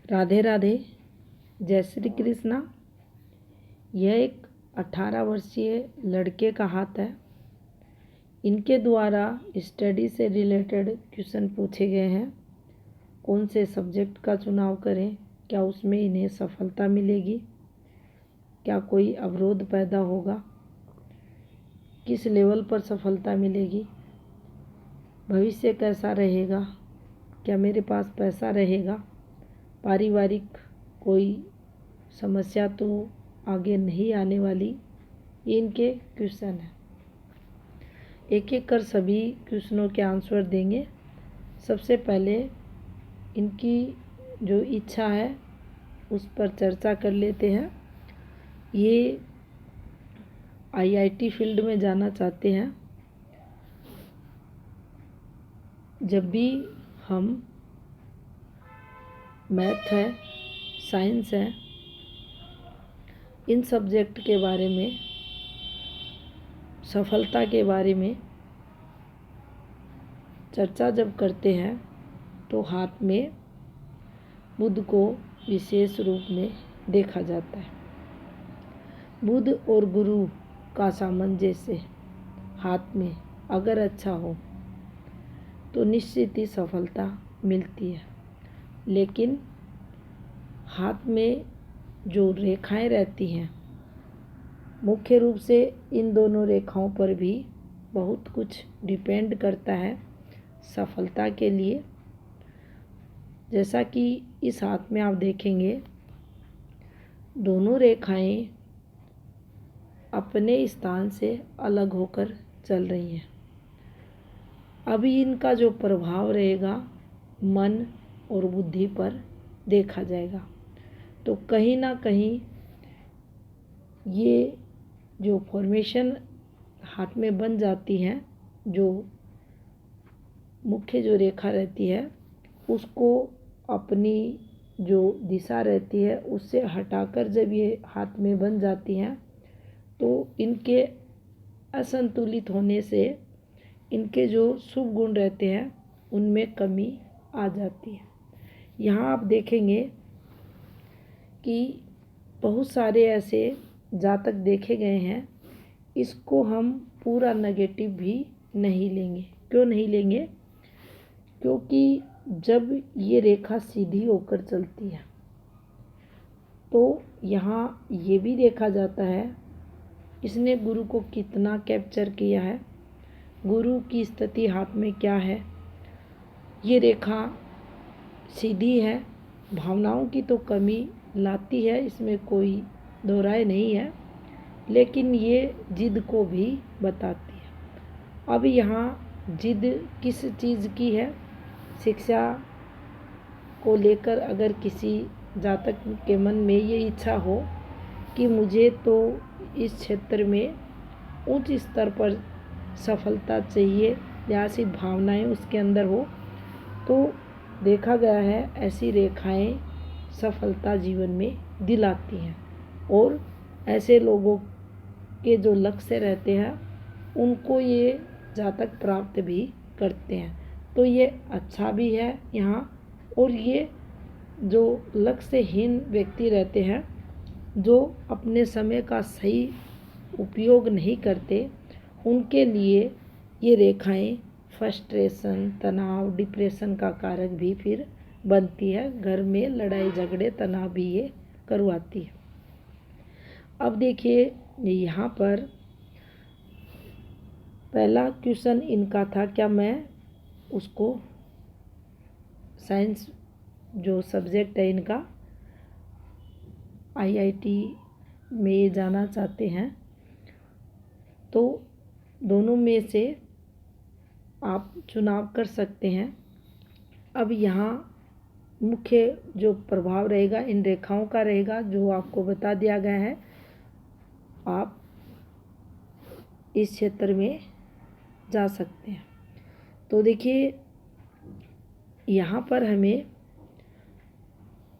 राधे राधे, जय श्री कृष्णा। यह एक 18 वर्षीय लड़के का हाथ है। इनके द्वारा स्टडी से रिलेटेड क्वेश्चन पूछे गए हैं। कौन से सब्जेक्ट का चुनाव करें, क्या उसमें इन्हें सफलता मिलेगी, क्या कोई अवरोध पैदा होगा, किस लेवल पर सफलता मिलेगी, भविष्य कैसा रहेगा, क्या मेरे पास पैसा रहेगा, पारिवारिक कोई समस्या तो आगे नहीं आने वाली। ये इनके क्वेश्चन हैं। एक एक कर सभी क्वेश्चनों के आंसर देंगे। सबसे पहले इनकी जो इच्छा है उस पर चर्चा कर लेते हैं। ये आईआईटी फील्ड में जाना चाहते हैं। जब भी हम मैथ है, साइंस है, इन सब्जेक्ट के बारे में, सफलता के बारे में चर्चा जब करते हैं तो हाथ में बुध को विशेष रूप में देखा जाता है। बुध और गुरु का सामंजस्य हाथ में अगर अच्छा हो तो निश्चित ही सफलता मिलती है। लेकिन हाथ में जो रेखाएं रहती हैं, मुख्य रूप से इन दोनों रेखाओं पर भी बहुत कुछ डिपेंड करता है सफलता के लिए। जैसा कि इस हाथ में आप देखेंगे, दोनों रेखाएं अपने स्थान से अलग होकर चल रही हैं। अभी इनका जो प्रभाव रहेगा मन और बुद्धि पर देखा जाएगा। तो कहीं ना कहीं ये जो फॉर्मेशन हाथ में बन जाती हैं, जो मुख्य जो रेखा रहती है उसको अपनी जो दिशा रहती है उससे हटाकर जब ये हाथ में बन जाती हैं तो इनके असंतुलित होने से इनके जो शुभ गुण रहते हैं उनमें कमी आ जाती है। यहाँ आप देखेंगे कि बहुत सारे ऐसे जातक देखे गए हैं। इसको हम पूरा नेगेटिव भी नहीं लेंगे। क्यों नहीं लेंगे? क्योंकि जब ये रेखा सीधी होकर चलती है तो यहाँ ये भी देखा जाता है इसने गुरु को कितना कैप्चर किया है, गुरु की स्थिति हाथ में क्या है। ये रेखा सीधी है, भावनाओं की तो कमी लाती है, इसमें कोई दो राय नहीं है, लेकिन ये जिद को भी बताती है। अब यहाँ जिद किस चीज़ की है? शिक्षा को लेकर अगर किसी जातक के मन में ये इच्छा हो कि मुझे तो इस क्षेत्र में उच्च स्तर पर सफलता चाहिए या ऐसी भावनाएं उसके अंदर हो, तो देखा गया है ऐसी रेखाएं सफलता जीवन में दिलाती हैं। और ऐसे लोगों के जो लक्ष्य रहते हैं उनको ये जातक प्राप्त भी करते हैं। तो ये अच्छा भी है यहाँ। और ये जो लक्ष्यहीन व्यक्ति रहते हैं, जो अपने समय का सही उपयोग नहीं करते, उनके लिए ये रेखाएं फ्रस्ट्रेशन, तनाव, डिप्रेशन का कारक भी फिर बनती है। घर में लड़ाई झगड़े, तनाव भी ये करवाती है। अब देखिए यहाँ पर पहला क्वेश्चन इनका था, क्या मैं उसको साइंस जो सब्जेक्ट है इनका आईआईटी में ये जाना चाहते हैं। तो दोनों में से आप चुनाव कर सकते हैं। अब यहाँ मुख्य जो प्रभाव रहेगा इन रेखाओं का रहेगा, जो आपको बता दिया गया है। आप इस क्षेत्र में जा सकते हैं। तो देखिए यहाँ पर हमें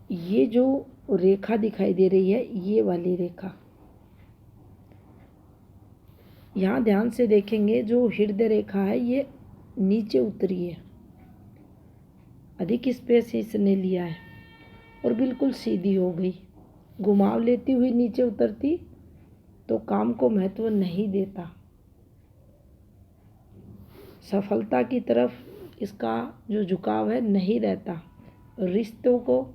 ये जो रेखा दिखाई दे रही है, ये वाली रेखा, यहाँ ध्यान से देखेंगे जो हृदय रेखा है ये नीचे उतरी है, अधिक स्पेस इसने लिया है। और बिल्कुल सीधी हो गई। घुमाव लेती हुई नीचे उतरती तो काम को महत्व नहीं देता। सफलता की तरफ इसका जो झुकाव है नहीं रहता। रिश्तों को,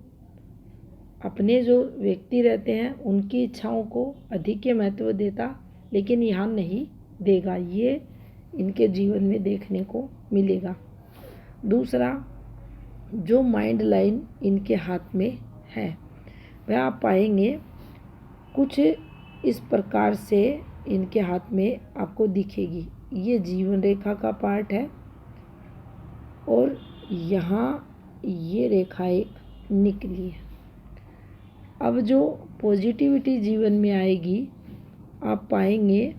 अपने जो व्यक्ति रहते हैं उनकी इच्छाओं को अधिक महत्व देता, लेकिन यहाँ नहीं देगा। ये इनके जीवन में देखने को मिलेगा। दूसरा, जो माइंड लाइन इनके हाथ में है वह आप पाएंगे कुछ इस प्रकार से इनके हाथ में आपको दिखेगी। ये जीवन रेखा का पार्ट है और यहाँ ये रेखा एक निकली है। अब जो पॉजिटिविटी जीवन में आएगी आप पाएंगे,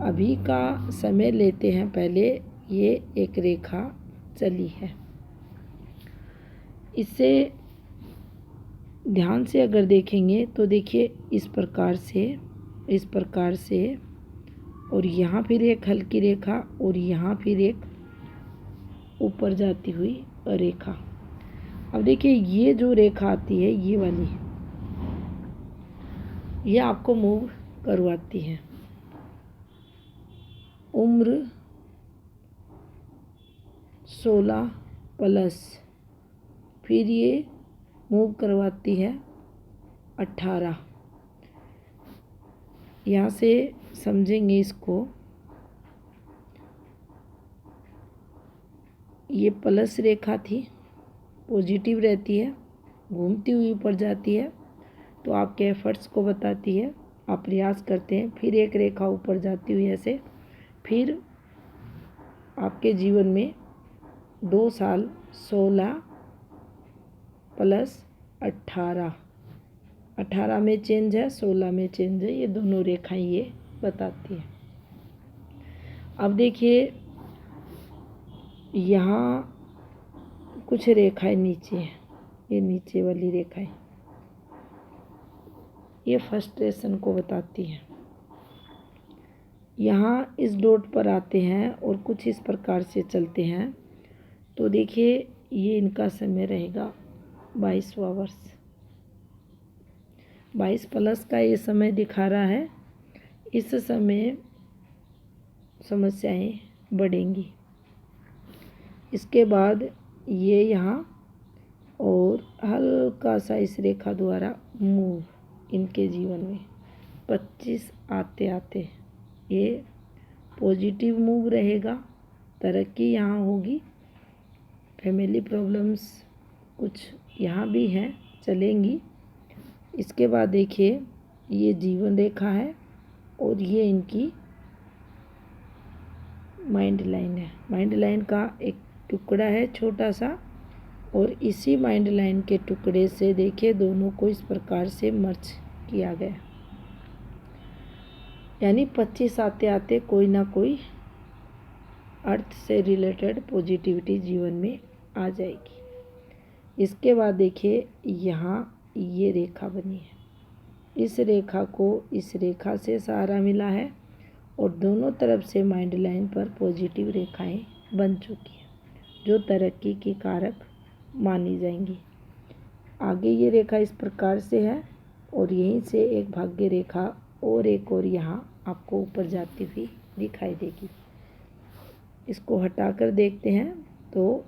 अभी का समय लेते हैं, पहले ये एक रेखा चली है। इससे ध्यान से अगर देखेंगे तो देखिए इस प्रकार से और यहाँ फिर एक हल्की रेखा और यहाँ फिर एक ऊपर जाती हुई रेखा। अब देखिए ये जो रेखा आती है ये वाली, ये आपको मूव करवाती है। उम्र 16+, फिर ये मूव करवाती है 18। यहाँ से समझेंगे इसको, ये प्लस रेखा थी, पॉजिटिव रहती है, घूमती हुई ऊपर जाती है तो आपके एफर्ट्स को बताती है, आप प्रयास करते हैं। फिर एक रेखा ऊपर जाती हुई ऐसे, फिर आपके जीवन में 2 साल 16+18, 18 में चेंज है, 16 में चेंज है, ये दोनों रेखाएं ये बताती है। अब देखिए यहाँ कुछ रेखाएं नीचे हैं, ये नीचे वाली रेखाएं ये फ्रस्ट्रेशन को बताती है। यहाँ इस डॉट पर आते हैं और कुछ इस प्रकार से चलते हैं तो देखिए ये इनका समय रहेगा 22वां वर्ष। 22+ का ये समय दिखा रहा है। इस समय समस्याएं बढ़ेंगी। इसके बाद ये यहाँ और हल्का सा इस रेखा द्वारा मूव इनके जीवन में 25 आते आते ये पॉजिटिव मूव रहेगा। तरक्की यहाँ होगी। फैमिली प्रॉब्लम्स कुछ यहाँ भी हैं, चलेंगी। इसके बाद देखिए ये जीवन रेखा है और ये इनकी माइंड लाइन है। माइंड लाइन का एक टुकड़ा है छोटा सा और इसी माइंड लाइन के टुकड़े से देखिए दोनों को इस प्रकार से मर्ज किया गया, यानी 25 आते आते कोई ना कोई अर्थ से रिलेटेड पॉजिटिविटी जीवन में आ जाएगी। इसके बाद देखिए यहाँ ये रेखा बनी है, इस रेखा को इस रेखा से सहारा मिला है और दोनों तरफ से माइंड लाइन पर पॉजिटिव रेखाएं बन चुकी हैं जो तरक्की की कारक मानी जाएंगी। आगे ये रेखा इस प्रकार से है और यहीं से एक भाग्य रेखा और एक और यहाँ आपको ऊपर जाती हुई दिखाई देगी। इसको हटाकर देखते हैं तो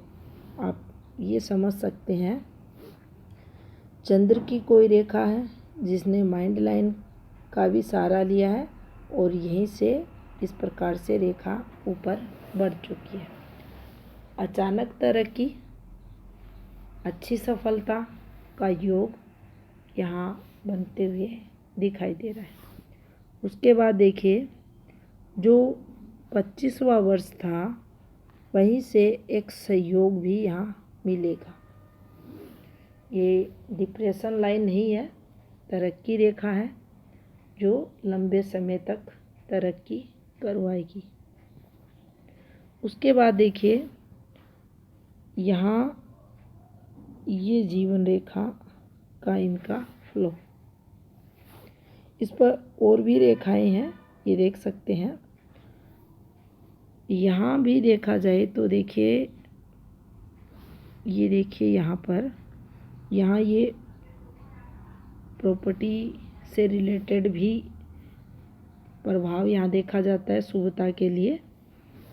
आप ये समझ सकते हैं चंद्र की कोई रेखा है जिसने माइंड लाइन का भी सहारा लिया है और यहीं से इस प्रकार से रेखा ऊपर बढ़ चुकी है। अचानक तरक्की, अच्छी सफलता का योग यहाँ बनते हुए दिखाई दे रहा है। उसके बाद देखिए जो 25वां वर्ष था वहीं से एक सहयोग भी यहाँ मिलेगा। ये डिप्रेशन लाइन नहीं है, तरक्की रेखा है जो लंबे समय तक तरक्की करवाएगी। उसके बाद देखिए यहाँ ये जीवन रेखा का इनका फ्लो, इस पर और भी रेखाएं हैं, ये देख सकते हैं। यहाँ भी देखा जाए तो देखिए ये देखिए यहाँ पर, यहाँ ये प्रॉपर्टी से रिलेटेड भी प्रभाव यहाँ देखा जाता है शुभता के लिए,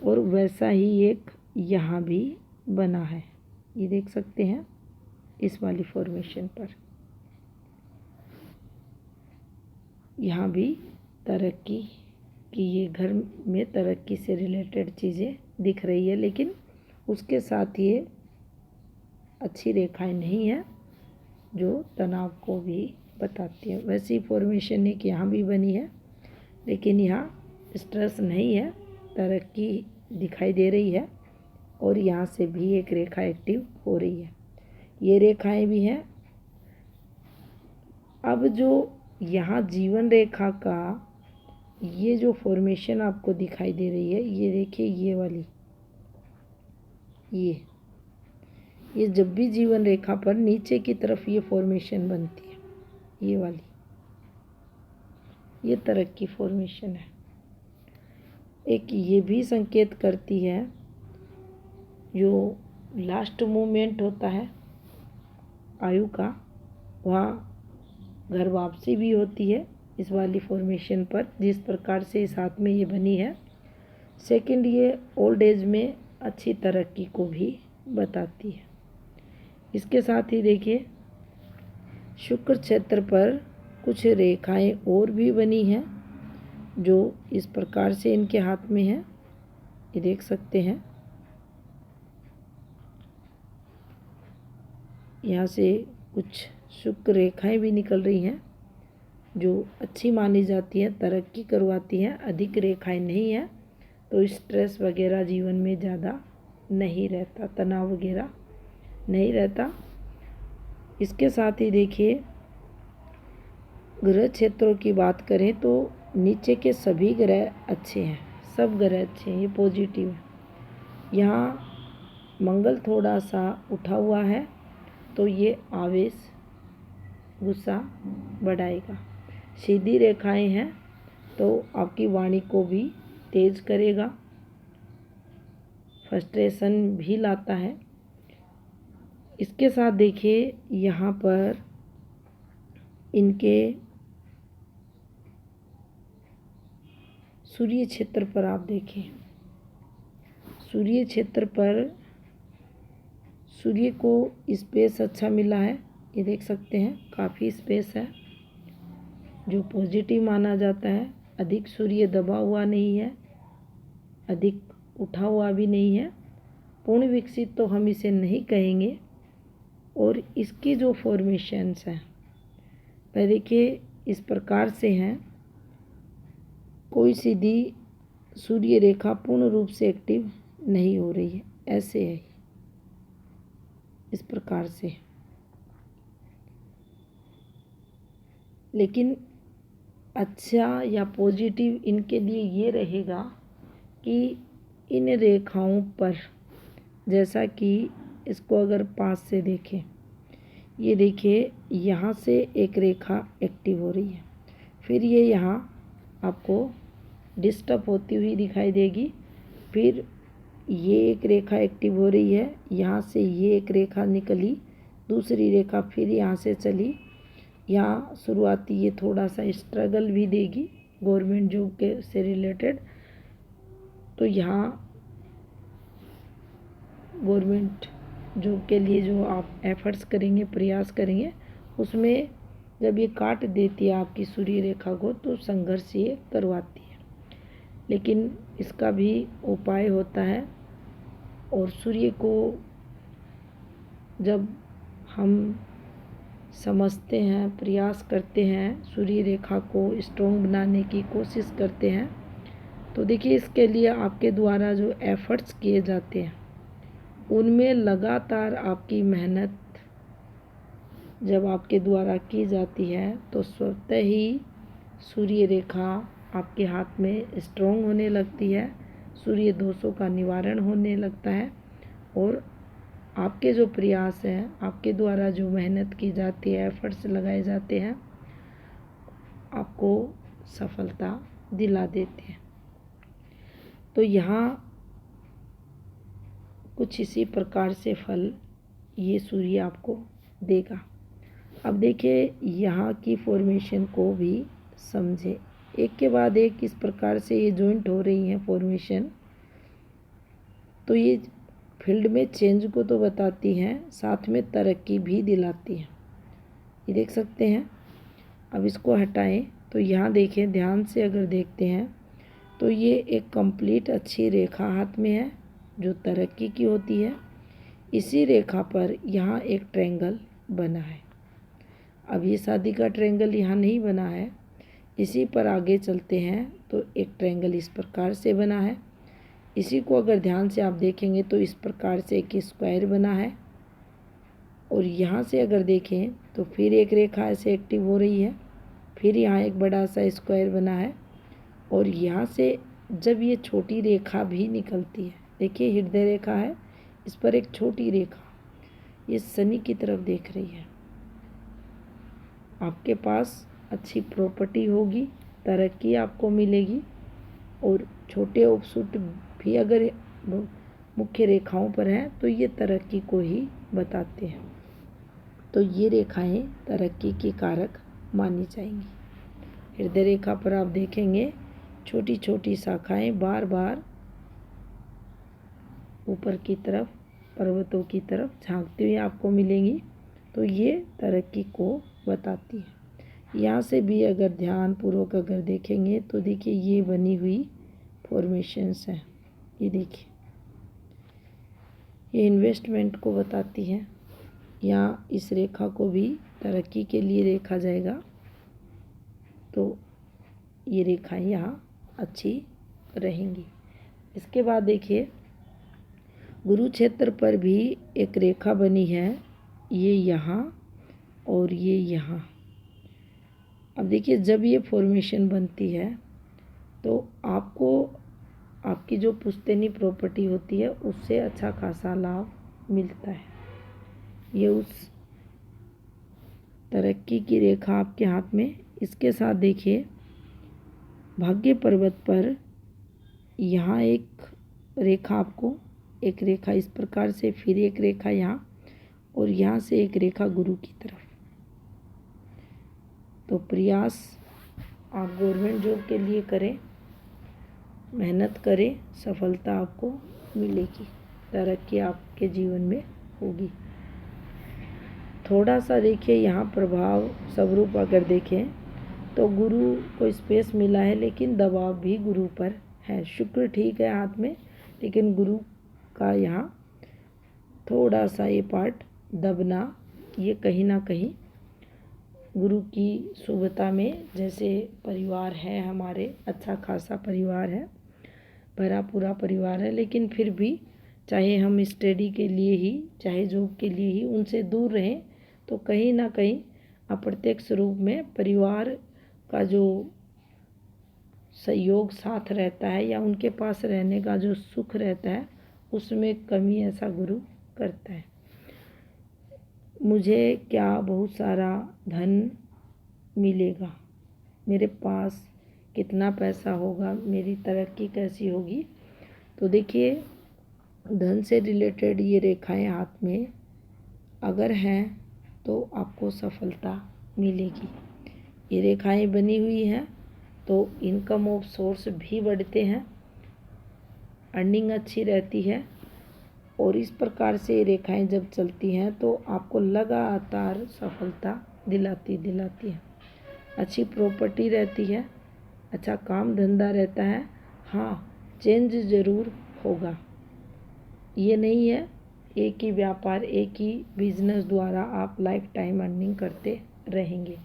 और वैसा ही एक यहाँ भी बना है, ये देख सकते हैं इस वाली फॉर्मेशन पर। यहाँ भी तरक्की की, ये घर में तरक्की से रिलेटेड चीज़ें दिख रही है, लेकिन उसके साथ ये अच्छी रेखाएं नहीं है जो तनाव को भी बताती है। वैसी फॉर्मेशन एक यहाँ भी बनी है, लेकिन यहाँ स्ट्रेस नहीं है, तरक्की दिखाई दे रही है, और यहाँ से भी एक रेखा एक्टिव हो रही है। ये रेखाएं भी हैं। अब जो यहाँ जीवन रेखा का ये जो फॉर्मेशन आपको दिखाई दे रही है, ये देखिए ये वाली, ये जब भी जीवन रेखा पर नीचे की तरफ ये फॉर्मेशन बनती है, ये वाली, ये तरक्की फॉर्मेशन है। एक ये भी संकेत करती है, जो लास्ट मूवमेंट होता है आयु का, वहाँ घर वापसी भी होती है इस वाली फॉर्मेशन पर, जिस प्रकार से इस हाथ में ये बनी है। सेकंड, ये ओल्ड एज में अच्छी तरक्की को भी बताती है। इसके साथ ही देखिए शुक्र क्षेत्र पर कुछ रेखाएं और भी बनी हैं, जो इस प्रकार से इनके हाथ में है, ये देख सकते हैं। यहाँ से कुछ शुक्र रेखाएं भी निकल रही हैं, जो अच्छी मानी जाती हैं, तरक्की करवाती हैं। अधिक रेखाएं नहीं है तो स्ट्रेस वगैरह जीवन में ज़्यादा नहीं रहता, तनाव वगैरह नहीं रहता। इसके साथ ही देखिए ग्रह क्षेत्रों की बात करें तो नीचे के सभी ग्रह अच्छे हैं, सब ग्रह अच्छे हैं, ये पॉजिटिव है। यहाँ मंगल थोड़ा सा उठा हुआ है तो ये आवेश, गुस्सा बढ़ाएगा। सीधी रेखाएं हैं तो आपकी वाणी को भी तेज करेगा, फ्रस्ट्रेशन भी लाता है। इसके साथ देखिए यहाँ पर इनके सूर्य क्षेत्र पर आप देखें, सूर्य क्षेत्र पर सूर्य को स्पेस अच्छा मिला है, ये देख सकते हैं काफ़ी स्पेस है, जो पॉजिटिव माना जाता है। अधिक सूर्य दबा हुआ नहीं है, अधिक उठा हुआ भी नहीं है, पूर्ण विकसित तो हम इसे नहीं कहेंगे। और इसकी जो फॉर्मेशंस हैं वह देखिए इस प्रकार से हैं, कोई सीधी सूर्य रेखा पूर्ण रूप से एक्टिव नहीं हो रही है, ऐसे है इस प्रकार से। लेकिन अच्छा या पॉजिटिव इनके लिए ये रहेगा कि इन रेखाओं पर, जैसा कि इसको अगर पास से देखें, ये देखिए यहाँ से एक रेखा एक्टिव हो रही है, फिर ये यहाँ आपको डिस्टर्ब होती हुई दिखाई देगी, फिर ये एक रेखा एक्टिव हो रही है, यहाँ से ये एक रेखा निकली, दूसरी रेखा फिर यहाँ से चली। यहाँ शुरुआती ये थोड़ा सा स्ट्रगल भी देगी गवर्नमेंट जॉब के से रिलेटेड, तो यहाँ गवर्नमेंट जॉब के लिए जो आप एफर्ट्स करेंगे, प्रयास करेंगे, उसमें जब ये काट देती है आपकी सूर्य रेखा को तो संघर्ष ये करवाती है। लेकिन इसका भी उपाय होता है, और सूर्य को जब हम समझते हैं, प्रयास करते हैं, सूर्य रेखा को स्ट्रॉन्ग बनाने की कोशिश करते हैं, तो देखिए इसके लिए आपके द्वारा जो एफर्ट्स किए जाते हैं उनमें लगातार आपकी मेहनत जब आपके द्वारा की जाती है तो स्वतः ही सूर्य रेखा आपके हाथ में स्ट्रॉन्ग होने लगती है, सूर्य दोषों का निवारण होने लगता है, और आपके जो प्रयास हैं, आपके द्वारा जो मेहनत की जाती है, एफर्ट्स लगाए जाते हैं, आपको सफलता दिला देते हैं। तो यहाँ कुछ इसी प्रकार से फल ये सूर्य आपको देगा। अब देखिए यहाँ की फॉर्मेशन को भी समझे, एक के बाद एक किस प्रकार से ये जॉइंट हो रही हैं फॉर्मेशन। तो ये फील्ड में चेंज को तो बताती हैं, साथ में तरक्की भी दिलाती हैं। ये देख सकते हैं। अब इसको हटाएं तो यहाँ देखें, ध्यान से अगर देखते हैं तो ये एक कंप्लीट अच्छी रेखा हाथ में है जो तरक्की की होती है। इसी रेखा पर यहाँ एक ट्रायंगल बना है। अब ये शादी का ट्रायंगल यहाँ नहीं बना है, इसी पर आगे चलते हैं तो एक ट्रायंगल इस प्रकार से बना है। इसी को अगर ध्यान से आप देखेंगे तो इस प्रकार से एक स्क्वायर बना है। और यहाँ से अगर देखें तो फिर एक रेखा ऐसे एक्टिव हो रही है, फिर यहाँ एक बड़ा सा स्क्वायर बना है। और यहाँ से जब ये छोटी रेखा भी निकलती है, देखिए हृदय रेखा है, इस पर एक छोटी रेखा ये शनि की तरफ देख रही है। आपके पास अच्छी प्रॉपर्टी होगी, तरक्की आपको मिलेगी। और छोटे ऑफशूट भी अगर मुख्य रेखाओं पर हैं तो ये तरक्की को ही बताते हैं। तो ये रेखाएं तरक्की की कारक मानी जाएंगी। हृदय रेखा पर आप देखेंगे छोटी छोटी शाखाएं बार बार ऊपर की तरफ पर्वतों की तरफ झांकती हुई आपको मिलेंगी, तो ये तरक्की को बताती है। यहाँ से भी अगर ध्यानपूर्वक अगर देखेंगे तो देखिए ये बनी हुई फॉर्मेशंस हैं। ये देखिए ये इन्वेस्टमेंट को बताती है। यहाँ इस रेखा को भी तरक्की के लिए देखा जाएगा, तो ये रेखाएं यहाँ अच्छी रहेंगी। इसके बाद देखिए गुरु क्षेत्र पर भी एक रेखा बनी है, ये यहाँ और ये यहाँ। अब देखिए जब ये फॉर्मेशन बनती है तो आपको आपकी जो पुश्तैनी प्रॉपर्टी होती है उससे अच्छा खासा लाभ मिलता है। ये उस तरक्की की रेखा आपके हाथ में। इसके साथ देखिए भाग्य पर्वत पर यहाँ एक रेखा, आपको एक रेखा इस प्रकार से, फिर एक रेखा यहाँ और यहाँ से एक रेखा गुरु की तरफ। तो प्रयास आप गवर्नमेंट जॉब के लिए करें, मेहनत करें, सफलता आपको मिलेगी, तरक्की आपके जीवन में होगी। थोड़ा सा देखिए यहाँ प्रभाव स्वरूप अगर देखें तो गुरु को स्पेस मिला है, लेकिन दबाव भी गुरु पर है। शुक्र ठीक है हाथ में, लेकिन गुरु का यहाँ थोड़ा सा ये पार्ट दबना, ये कहीं ना कहीं गुरु की शुभता में, जैसे परिवार है हमारे, अच्छा खासा परिवार है, भरा पूरा परिवार है, लेकिन फिर भी चाहे हम स्टडी के लिए ही, चाहे जॉब के लिए ही उनसे दूर रहें, तो कहीं ना कहीं अप्रत्यक्ष रूप में परिवार का जो सहयोग साथ रहता है या उनके पास रहने का जो सुख रहता है उसमें कमी ऐसा गुरु करता है। मुझे क्या बहुत सारा धन मिलेगा, मेरे पास कितना पैसा होगा, मेरी तरक्की कैसी होगी। तो देखिए धन से रिलेटेड ये रेखाएं हाथ में अगर हैं तो आपको सफलता मिलेगी। ये रेखाएं बनी हुई हैं तो इनकम ऑफ सोर्स भी बढ़ते हैं, अर्निंग अच्छी रहती है। और इस प्रकार से ये रेखाएं जब चलती हैं तो आपको लगातार सफलता दिलाती है। अच्छी प्रॉपर्टी रहती है, अच्छा काम धंधा रहता है। हाँ, चेंज ज़रूर होगा। ये नहीं है एक ही व्यापार, एक ही बिजनेस द्वारा आप लाइफ टाइम अर्निंग करते रहेंगे,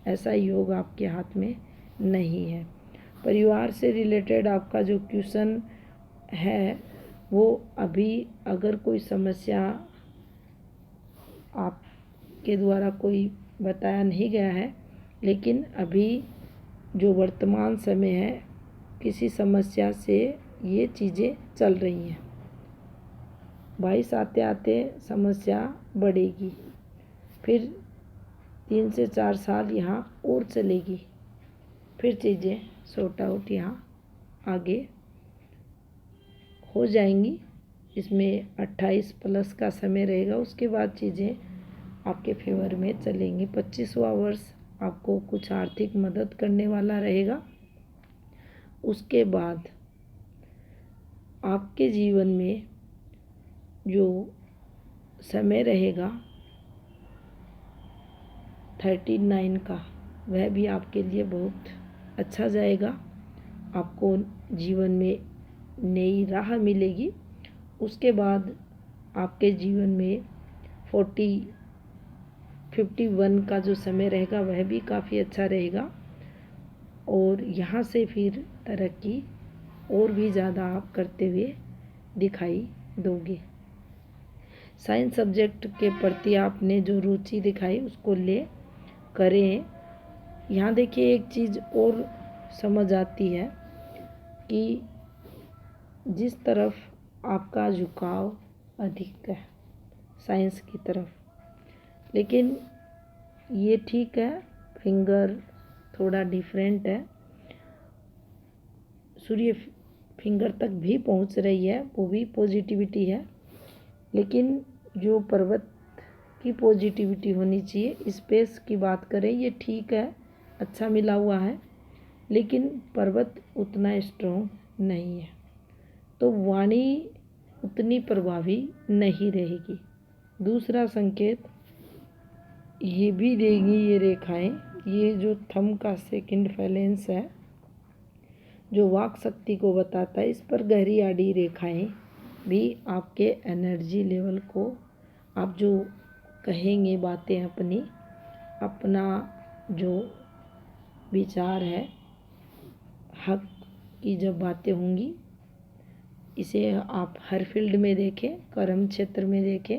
ऐसा योग आपके हाथ में नहीं है। परिवार से रिलेटेड आपका जो क्वेश्चन है वो अभी अगर कोई समस्या आपके द्वारा कोई बताया नहीं गया है, लेकिन अभी जो वर्तमान समय है किसी समस्या से ये चीज़ें चल रही हैं। 22 आते आते समस्या बढ़ेगी, फिर 3 से 4 साल यहाँ और चलेगी, फिर चीज़ें सॉर्ट आउट यहाँ आगे हो जाएंगी। इसमें 28 प्लस का समय रहेगा, उसके बाद चीज़ें आपके फेवर में चलेंगी। 25वां वर्ष आपको कुछ आर्थिक मदद करने वाला रहेगा। उसके बाद आपके जीवन में जो समय रहेगा 39 का, वह भी आपके लिए बहुत अच्छा जाएगा। आपको जीवन में नई राह मिलेगी। उसके बाद आपके जीवन में 51 का जो समय रहेगा वह भी काफ़ी अच्छा रहेगा, और यहाँ से फिर तरक्की और भी ज़्यादा आप करते हुए दिखाई दोगे। साइंस सब्जेक्ट के प्रति आपने जो रुचि दिखाई उसको ले करें। यहाँ देखिए एक चीज़ और समझ आती है कि जिस तरफ आपका झुकाव अधिक है साइंस की तरफ, लेकिन ये ठीक है, फिंगर थोड़ा डिफरेंट है। सूर्य फिंगर तक भी पहुंच रही है, वो भी पॉजिटिविटी है, लेकिन जो पर्वत की पॉजिटिविटी होनी चाहिए, स्पेस की बात करें, ये ठीक है, अच्छा मिला हुआ है, लेकिन पर्वत उतना स्ट्रॉन्ग नहीं है, तो वाणी उतनी प्रभावी नहीं रहेगी। दूसरा संकेत ये भी देगी ये रेखाएं, ये जो थंब का सेकंड फैलेंस है जो वाक शक्ति को बताता है, इस पर गहरी आड़ी रेखाएं भी आपके एनर्जी लेवल को, आप जो कहेंगे बातें अपना जो विचार है, हक की जब बातें होंगी, इसे आप हर फील्ड में देखें, कर्म क्षेत्र में देखें,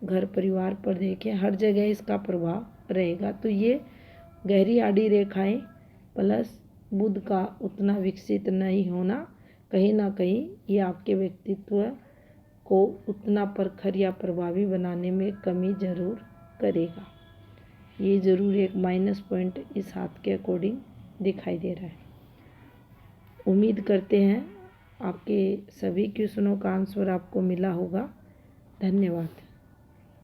घर परिवार पर देखें, हर जगह इसका प्रभाव रहेगा। तो ये गहरी आड़ी रेखाएं प्लस बुध का उतना विकसित नहीं होना, कहीं ना कहीं ये आपके व्यक्तित्व को उतना प्रखर या प्रभावी बनाने में कमी ज़रूर करेगा। ये ज़रूर एक माइनस पॉइंट इस हाथ के अकॉर्डिंग दिखाई दे रहा है। उम्मीद करते हैं आपके सभी क्वेश्चनों का आंसर आपको मिला होगा। धन्यवाद।